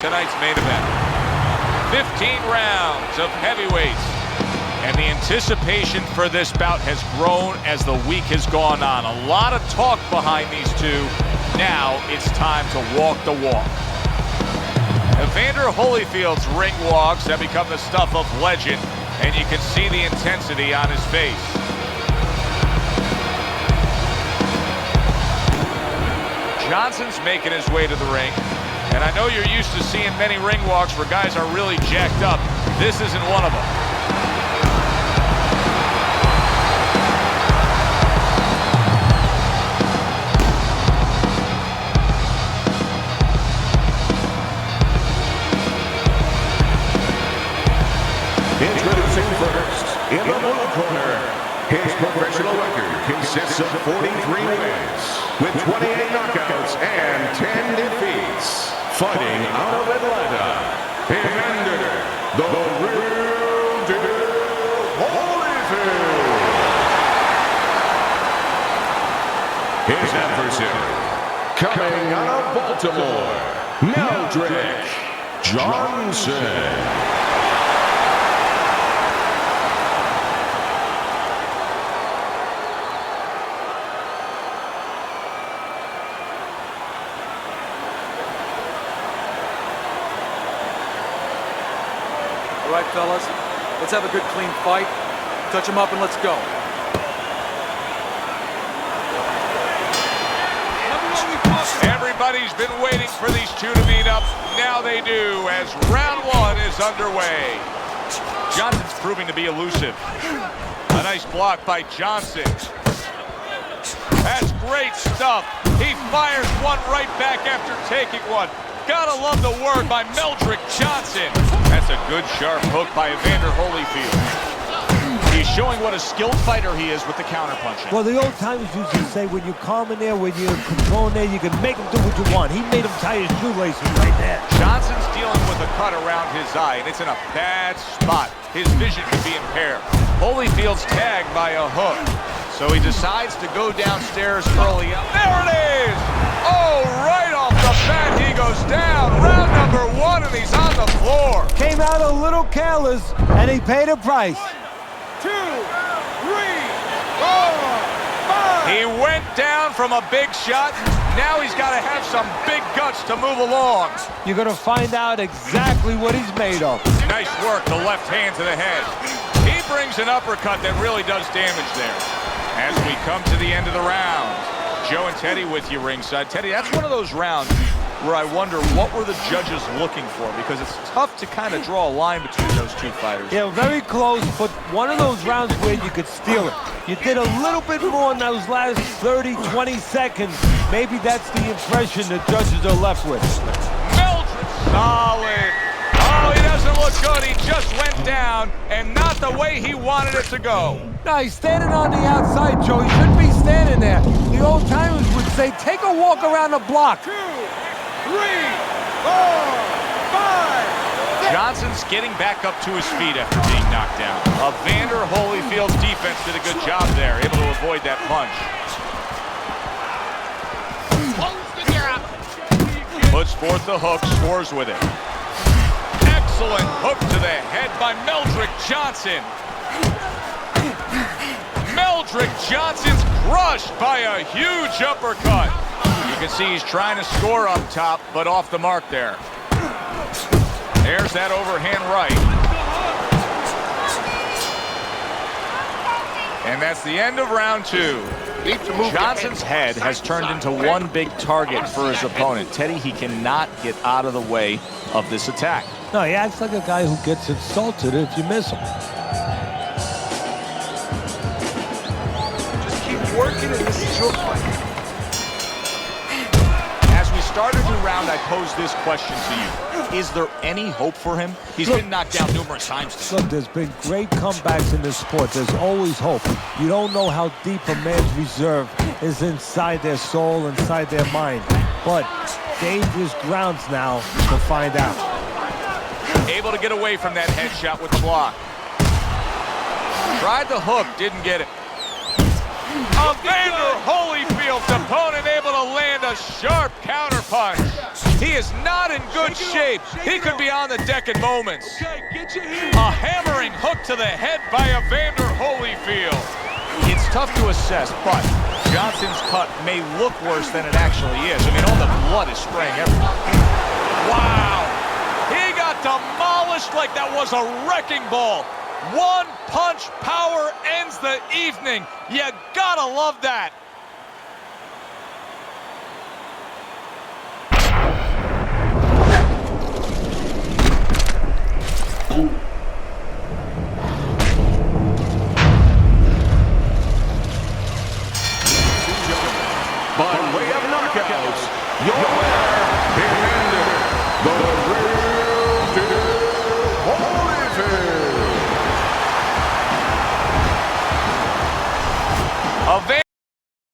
Tonight's main event. 15 rounds of heavyweights. And the anticipation for this bout has grown as the week has gone on. A lot of talk behind these two. Now it's time to walk the walk. Evander Holyfield's ring walks have become the stuff of legend, and you can see the intensity on his face. Johnson's making his way to the ring. And I know you're used to seeing many ring walks where guys are really jacked up. This isn't one of them. Introducing first, in the blue corner, his professional record consists of 43 wins, with 28 knockouts and 10 defeats. Fighting out of Atlanta, Evander, the real deal Holyfield. His adversary, coming out of Baltimore, Meldric Johnson. All right, fellas, let's have a good, clean fight. Touch them up and let's go. Everybody's been waiting for these two to meet up. Now they do, as round one is underway. Johnson's proving to be elusive. A nice block by Johnson. That's great stuff. He fires one right back after taking one. Gotta love the work by Meldric Johnson. That's a good sharp hook by Evander Holyfield. He's showing what a skilled fighter he is with the counterpunching. Well, the old timers used to say when you're calm in there, when you're controlling there, you can make him do what you want. He made him tie his shoelaces right there. Johnson's dealing with a cut around his eye, and it's in a bad spot. His vision could be impaired. Holyfield's tagged by a hook, so he decides to go downstairs early. There it is! Oh, right off the bat, he goes down. Round number one, and he's on the floor. Came out a little careless, and he paid a price. 1, 2, 3, 4, 5. He went down from a big shot. Now he's got to have some big guts to move along. You're going to find out exactly what he's made of. Nice work, the left hand to the head. He brings an uppercut that really does damage there. As we come to the end of the round, Joe and Teddy with you ringside. Teddy, that's one of those rounds where I wonder what were the judges looking for, because it's tough to kind of draw a line between those two fighters. Yeah, very close, but one of those rounds where you could steal it. You did a little bit more in those last 30, 20 seconds. Maybe that's the impression the judges are left with. Meldric, solid. Oh, he doesn't look good. He just went down, and not the way he wanted it to go. No, he's standing on the outside, Joe. He shouldn't be standing there. The old timers would say, take a walk around the block. 2, 3, 4, 5, 6. Johnson's getting back up to his feet after being knocked down. Evander Holyfield's defense did a good job there, able to avoid that punch. Puts forth the hook, scores with it. Excellent hook to the head by Meldric Johnson. Meldric Johnson's crushed by a huge uppercut. You can see he's trying to score up top, but off the mark there. There's that overhand right. And that's the end of round two. Johnson's head has turned into one big target for his opponent. Teddy, he cannot get out of the way of this attack. No, he acts like a guy who gets insulted if you miss him. Just keep working, and this is your fight. As we start a new round, I pose this question to you. Is there any hope for him? He's been knocked down numerous times. Look, there's been great comebacks in this sport. There's always hope. You don't know how deep a man's reserve is inside their soul, inside their mind. But dangerous grounds now to find out. Able to get away from that headshot with the block. Tried the hook, didn't get it. Evander Holyfield's opponent able to land a a sharp counterpunch. He is not in good shape. He could be on the deck in moments. A hammering hook to the head by Evander Holyfield. It's tough to assess, but Johnson's cut may look worse than it actually is. I mean, all the blood is spraying everywhere. Wow! He got demolished like that was a wrecking ball. One punch power ends the evening. You gotta love that. By way of knockouts, your winner, Evander, the real deal, holyfield.